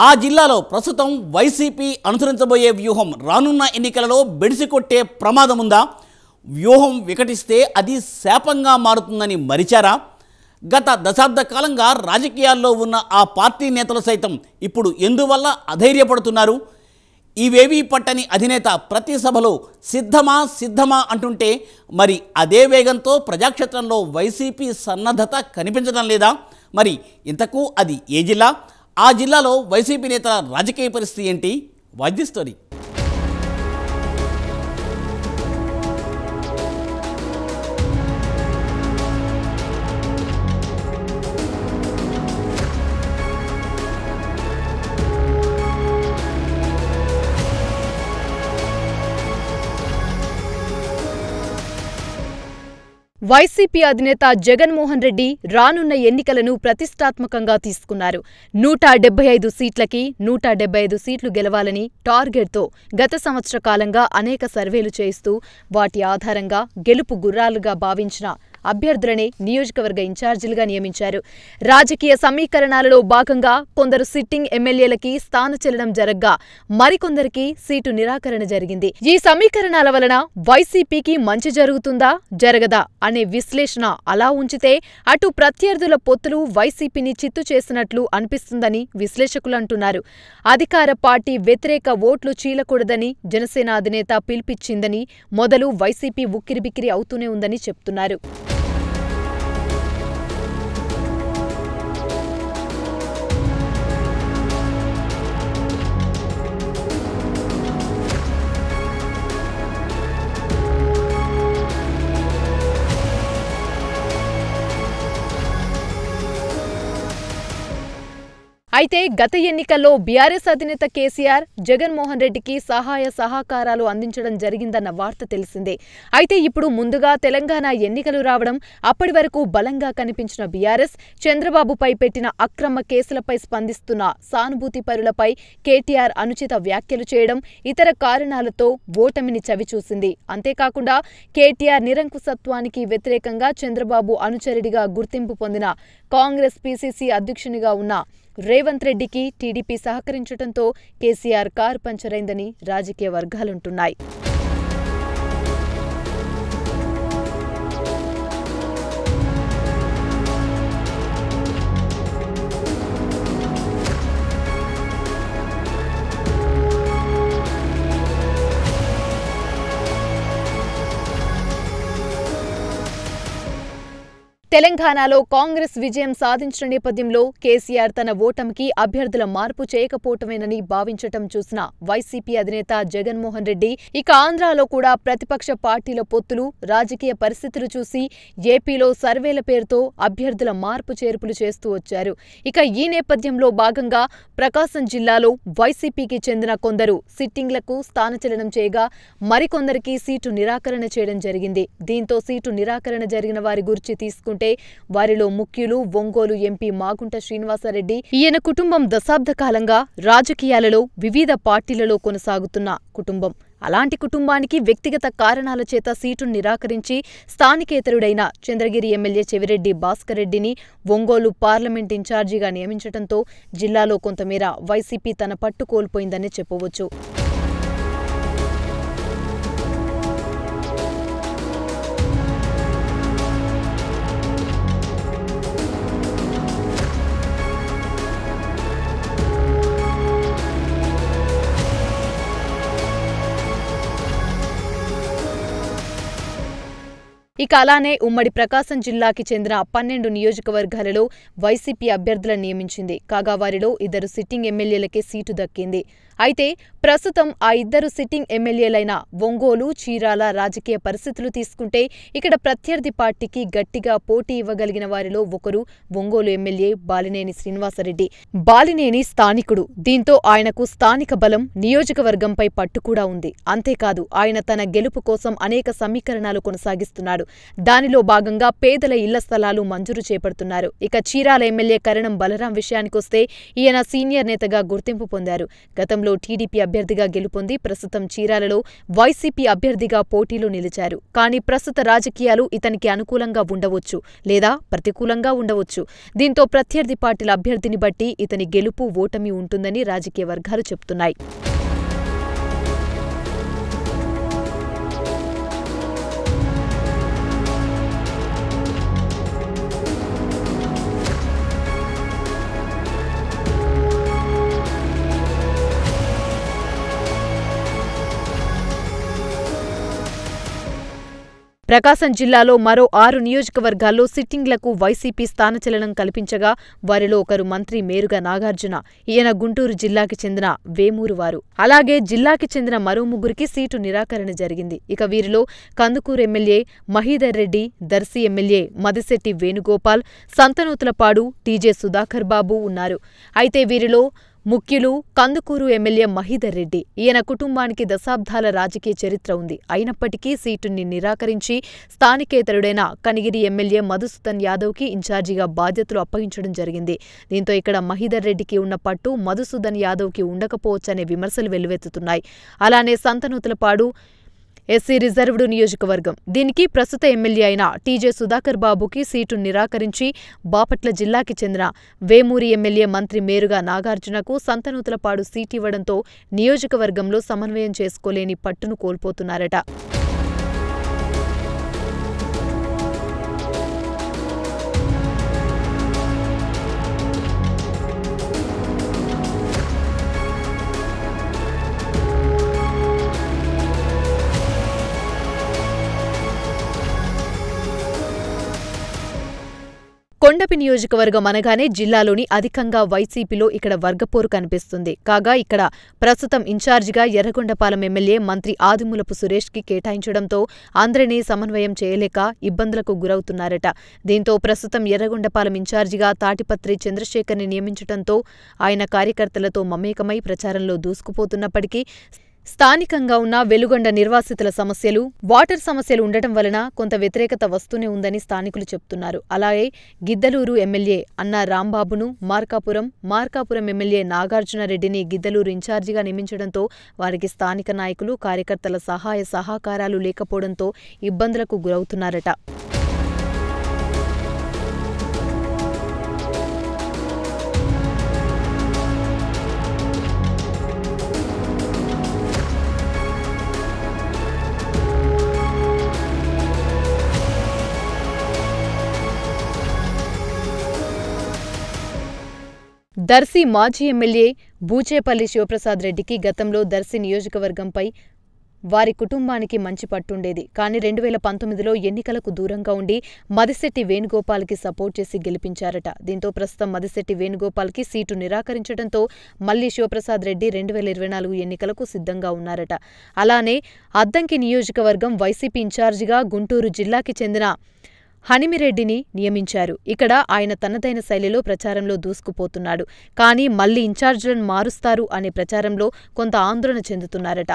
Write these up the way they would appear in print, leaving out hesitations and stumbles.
ఆ జిల్లాలో ప్రస్తుతం వైసీపీ అనుసరించబోయే వ్యూహం రానున్న ఎన్నికలలో బెడిసికొట్టే ప్రమాదం ఉందా? వ్యూహం వికటిస్తే అది శాపంగా మారుతుందని మరిచారా? గత దశాబ్ద కాలంగా రాజకీయాల్లో ఉన్న ఆ పార్టీ నేతలు సైతం ఇప్పుడు ఎందువల్ల అధైర్యపడుతున్నారు? ఇవేవీ పట్టని అధినేత ప్రతి సభలో సిద్ధమా అంటుంటే మరి అదే వేగంతో ప్రజాక్షేత్రంలో వైసీపీ సన్నద్ధత కనిపించడం లేదా? మరి ఇంతకు అది ఏ జిల్లా? ఆ జిల్లాలో వైసీపీ నేతల రాజకీయ పరిస్థితి ఏంటి? Watch the story. వైసీపీ అధినేత జగన్మోహన్ రెడ్డి రానున్న ఎన్నికలను ప్రతిష్టాత్మకంగా తీసుకున్నారు. 175 సీట్లకి 175 సీట్లు గెలవాలని టార్గెట్తో గత సంవత్సర కాలంగా అనేక సర్వేలు చేయిస్తూ వాటి ఆధారంగా గెలుపు గుర్రాలుగా భావించిన అభ్యర్థులనే నియోజకవర్గ ఇన్ఛార్జీలుగా నియమించారు. రాజకీయ సమీకరణాలలో భాగంగా కొందరు సిట్టింగ్ ఎమ్మెల్యేలకి స్థానచలనం జరగ్గా మరికొందరికి సీటు నిరాకరణ జరిగింది. ఈ సమీకరణాల వలన వైసీపీకి మంచి జరుగుతుందా జరగదా అనే విశ్లేషణ అలా ఉంచితే అటు ప్రత్యర్థుల పొత్తులు వైసీపీని చిత్తు చేసినట్లు అనిపిస్తుందని విశ్లేషకులు అంటున్నారు. అధికార పార్టీ వ్యతిరేక ఓట్లు చీలకూడదని జనసేన అధినేత పిలుపిచ్చిందని మొదలు వైసీపీ ఉక్కిరిబిక్కిరి అవుతూనే ఉందని చెప్తున్నారు. అయితే గత ఎన్నికల్లో బీఆర్ఎస్ అధినేత కేసీఆర్ జగన్మోహన్ రెడ్డికి సహాయ సహకారాలు అందించడం జరిగిందన్న వార్త తెలిసిందే. అయితే ఇప్పుడు ముందుగా తెలంగాణ ఎన్నికలు రావడం, అప్పటి వరకు బలంగా కనిపించిన బీఆర్ఎస్ చంద్రబాబుపై పెట్టిన అక్రమ కేసులపై స్పందిస్తున్న సానుభూతిపరులపై కేటీఆర్ అనుచిత వ్యాఖ్యలు చేయడం ఇతర కారణాలతో ఓటమిని చవిచూసింది. అంతేకాకుండా కేటీఆర్ నిరంకుశత్వానికి వ్యతిరేకంగా చంద్రబాబు అనుచరుడిగా గుర్తింపు పొందిన కాంగ్రెస్ పీసీసీ అధ్యక్షునిగా ఉన్న రేవంత్ రెడ్డికి టీడీపీ సహకరించడంతో కేసీఆర్ కారు పంచరైందని రాజకీయ వర్గాలుంటున్నాయి. తెలంగాణలో కాంగ్రెస్ విజయం సాధించిన నేపథ్యంలో కేసీఆర్ తన ఓటమికి అభ్యర్థుల మార్పు చేయకపోవటమేనని భావించటం చూసిన వైసీపీ అధినేత జగన్మోహన్ రెడ్డి ఇక ఆంధ్రాలో కూడా ప్రతిపక్ష పార్టీల పొత్తులు, రాజకీయ పరిస్థితులు చూసి ఏపీలో సర్వేల పేరుతో అభ్యర్థుల మార్పు చేర్పులు చేస్తూ వచ్చారు. ఇక ఈ నేపథ్యంలో భాగంగా ప్రకాశం జిల్లాలో వైసీపీకి చెందిన కొందరు సిట్టింగ్లకు స్థానచలనం చేయగా మరికొందరికి సీటు నిరాకరణ చేయడం జరిగింది. దీంతో సీటు నిరాకరణ జరిగిన వారి గురించి తీసుకుంటే వారిలో ముఖ్యులు ఒంగోలు ఎంపీ మాగుంట శ్రీనివాసరెడ్డి. ఈయన కుటుంబం దశాబ్ద కాలంగా రాజకీయాలలో వివిధ పార్టీలలో కొనసాగుతున్న కుటుంబం. అలాంటి కుటుంబానికి వ్యక్తిగత కారణాల చేత సీటును నిరాకరించి స్థానికేతరుడైన చంద్రగిరి ఎమ్మెల్యే చెవిరెడ్డి భాస్కర్ రెడ్డిని ఒంగోలు పార్లమెంట్ ఇన్ఛార్జిగా నియమించడంతో జిల్లాలో కొంతమేర వైసీపీ తన పట్టు కోల్పోయిందని చెప్పవచ్చు. ఇక అలానే ఉమ్మడి ప్రకాశం జిల్లాకి చెందిన 12 నియోజకవర్గాలలో వైసీపీ అభ్యర్థులను నియమించింది. కాగా వారిలో 2 సిట్టింగ్ ఎమ్మెల్యేలకే సీటు దక్కింది. అయితే ప్రస్తుతం ఆ 2 సిట్టింగ్ ఎమ్మెల్యేలైన ఒంగోలు, చీరాల రాజకీయ పరిస్థితులు తీసుకుంటే ఇక్కడ ప్రత్యర్థి పార్టీకి గట్టిగా పోటీ ఇవ్వగలిగిన వారిలో ఒకరు ఒంగోలు ఎమ్మెల్యే బాలినేని శ్రీనివాసరెడ్డి. బాలినేని స్థానికుడు. దీంతో ఆయనకు స్థానిక బలం, నియోజకవర్గంపై పట్టు కూడా ఉంది. అంతేకాదు ఆయన తన గెలుపు కోసం అనేక సమీకరణాలు కొనసాగిస్తున్నాడు. దానిలో భాగంగా పేదల ఇళ్ల స్థలాలు మంజూరు చేపడుతున్నారు. ఇక చీరాల ఎమ్మెల్యే కరణం బలరాం విషయానికొస్తే ఈయన సీనియర్ నేతగా గుర్తింపు పొందారు. గతంలో టీడీపీ అభ్యర్థిగా గెలుపొంది ప్రస్తుతం చీరాలలో వైసీపీ అభ్యర్థిగా పోటీలో నిలిచారు. కానీ ప్రస్తుత రాజకీయాలు ఇతనికి అనుకూలంగా ఉండవచ్చు లేదా ప్రతికూలంగా ఉండవచ్చు. దీంతో ప్రత్యర్థి పార్టీల అభ్యర్థిని బట్టి ఇతని గెలుపు ఓటమి ఉంటుందని రాజకీయ వర్గాలు చెబుతున్నాయి. ప్రకాశం జిల్లాలో మరో 6 నియోజకవర్గాల్లో సిట్టింగ్లకు వైసీపీ స్థానచలనం కల్పించగా వారిలో ఒకరు మంత్రి మేరుగ నాగార్జున. ఈయన గుంటూరు జిల్లాకి చెందిన వేమూరువారు. అలాగే జిల్లాకి చెందిన మరో ముగ్గురికి సీటు నిరాకరణ జరిగింది. ఇక వీరిలో కందుకూరు ఎమ్మెల్యే మహీధర్ రెడ్డి, దర్శి ఎమ్మెల్యే మదిశెట్టి వేణుగోపాల్, సంతనూతలపాడు టీజే సుధాకర్ బాబు ఉన్నారు. అయితే వీరిలో ముఖ్యులు కందుకూరు ఎమ్మెల్యే మహీధర్ రెడ్డి. ఈయన కుటుంబానికి దశాబ్దాల రాజకీయ చరిత్ర ఉంది. అయినప్పటికీ సీటుని నిరాకరించి స్థానికేతరుడైన కనిగిరి ఎమ్మెల్యే మధుసూదన్ యాదవ్కి ఇన్ఛార్జిగా బాధ్యతలు అప్పగించడం జరిగింది. దీంతో ఇక్కడ మహీధర్ రెడ్డికి ఉన్న పట్టు మధుసూదన్ యాదవ్కి ఉండకపోవచ్చనే విమర్శలు వెల్లువెత్తుతున్నాయి. అలానే సంతనూతలపాడు ఎస్సీ రిజర్వ్డ్ నియోజకవర్గం. దీనికి ప్రస్తుత ఎమ్మెల్యే అయిన టీజే సుధాకర్ బాబుకి సీటు నిరాకరించి బాపట్ల జిల్లాకి చెందిన వేమూరి ఎమ్మెల్యే మంత్రి మేరుగ నాగార్జునకు సంతనూతలపాడు సీటు ఇవ్వడంతో నియోజకవర్గంలో సమన్వయం చేసుకోలేని పట్టును కోల్పోతున్నారట. కొండపి నియోజకవర్గం అనగానే జిల్లాలోని అధికంగా వైసీపీలో ఇక్కడ వర్గపోరు కనిపిస్తుంది. కాగా ఇక్కడ ప్రస్తుతం ఇన్ఛార్జిగా ఎర్రగొండపాలెం ఎమ్మెల్యే మంత్రి ఆదిమూలపు సురేష్కి కేటాయించడంతో అందరినీ సమన్వయం చేయలేక ఇబ్బందులకు గురవుతున్నారట. దీంతో ప్రస్తుతం ఎర్రగొండపాలెం ఇన్ఛార్జిగా తాటిపత్రి చంద్రశేఖర్ని నియమించడంతో ఆయన కార్యకర్తలతో మమేకమై ప్రచారంలో దూసుకుపోతున్నప్పటికీ స్థానికంగా ఉన్న వెలుగొండ నిర్వాసితుల సమస్యలు, వాటర్ సమస్యలు ఉండటం వలన కొంత వ్యతిరేకత వస్తూనే ఉందని స్థానికులు చెబుతున్నారు. అలాగే గిద్దలూరు ఎమ్మెల్యే అన్నా రాంబాబును మార్కాపురం ఎమ్మెల్యే నాగార్జునరెడ్డిని గిద్దలూరు ఇన్ఛార్జిగా నియమించడంతో వారికి స్థానిక నాయకులు, కార్యకర్తల సహాయ సహకారాలు లేకపోవడంతో ఇబ్బందులకు గురవుతున్నారట. దర్శి మాజీ ఎమ్మెల్యే బూచేపల్లి శివప్రసాద్ రెడ్డికి గతంలో దర్శి నియోజకవర్గంపై వారి కుటుంబానికి మంచి పట్టుండేది. కానీ 2019లో ఎన్నికలకు దూరంగా ఉండి మదిశెట్టి వేణుగోపాల్కి సపోర్ట్ చేసి గెలిపించారట. దీంతో ప్రస్తుతం మదిశెట్టి వేణుగోపాల్కి సీటు నిరాకరించడంతో మళ్లీ శివప్రసాద్ రెడ్డి 2024 ఎన్నికలకు సిద్ధంగా ఉన్నారట. అలానే అద్దంకి నియోజకవర్గం వైసీపీ ఇన్ఛార్జిగా గుంటూరు జిల్లాకి చెందిన హనిమిరెడ్డిని నియమించారు. ఇక్కడ ఆయన తనదైన శైలిలో ప్రచారంలో దూసుకుపోతున్నాడు. కానీ మళ్లీ ఇన్ఛార్జీలను మారుస్తారు అనే ప్రచారంలో కొంత ఆందోళన చెందుతున్నారట.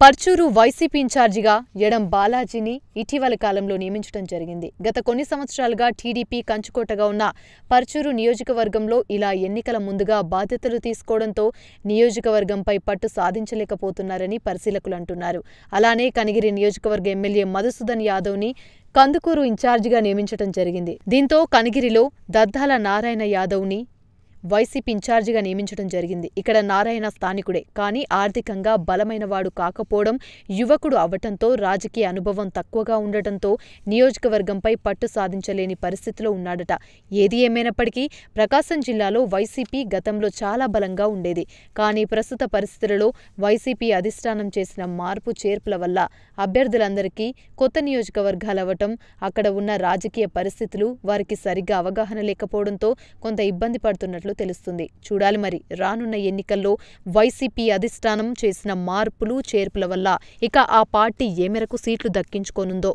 పర్చూరు వైసీపీ ఇన్ఛార్జిగా ఎడం బాలాజీని ఇటీవల కాలంలో నియమించడం జరిగింది. గత కొన్ని సంవత్సరాలుగా టీడీపీ కంచుకోటగా ఉన్న పర్చూరు నియోజకవర్గంలో ఇలా ఎన్నికల ముందుగా బాధ్యతలు తీసుకోవడంతో నియోజకవర్గంపై పట్టు సాధించలేకపోతున్నారని పరిశీలకులు అంటున్నారు. అలానే కనిగిరి నియోజకవర్గ ఎమ్మెల్యే మధుసూదన్ యాదవ్ని కందుకూరు ఇన్ఛార్జిగా నియమించడం జరిగింది. దీంతో కనిగిరిలో దద్దాల నారాయణ యాదవ్ని వైసీపీ ఇన్ఛార్జిగా నియమించడం జరిగింది. ఇక్కడ నారాయణ స్థానికుడే, కానీ ఆర్థికంగా బలమైనవాడు కాకపోవడం, యువకుడు అవ్వటంతో రాజకీయ అనుభవం తక్కువగా ఉండటంతో నియోజకవర్గంపై పట్టు సాధించలేని పరిస్థితిలో ఉన్నాడట. ఏది ఏమైనప్పటికీ ప్రకాశం జిల్లాలో వైసీపీ గతంలో చాలా బలంగా ఉండేది. కానీ ప్రస్తుత పరిస్థితులలో వైసీపీ అధిష్టానం చేసిన మార్పు చేర్పుల వల్ల అభ్యర్థులందరికీ కొత్త నియోజకవర్గాలవ్వటం, అక్కడ ఉన్న రాజకీయ పరిస్థితులు వారికి సరిగ్గా అవగాహన లేకపోవడంతో కొంత ఇబ్బంది పడుతున్నట్లు తెలుస్తుంది. చూడాలి మరి రానున్న ఎన్నికల్లో వైసీపీ అధిష్టానం చేసిన మార్పులు చేర్పుల వల్ల ఇక ఆ పార్టీ ఏ మేరకు సీట్లు దక్కించుకోనుందో.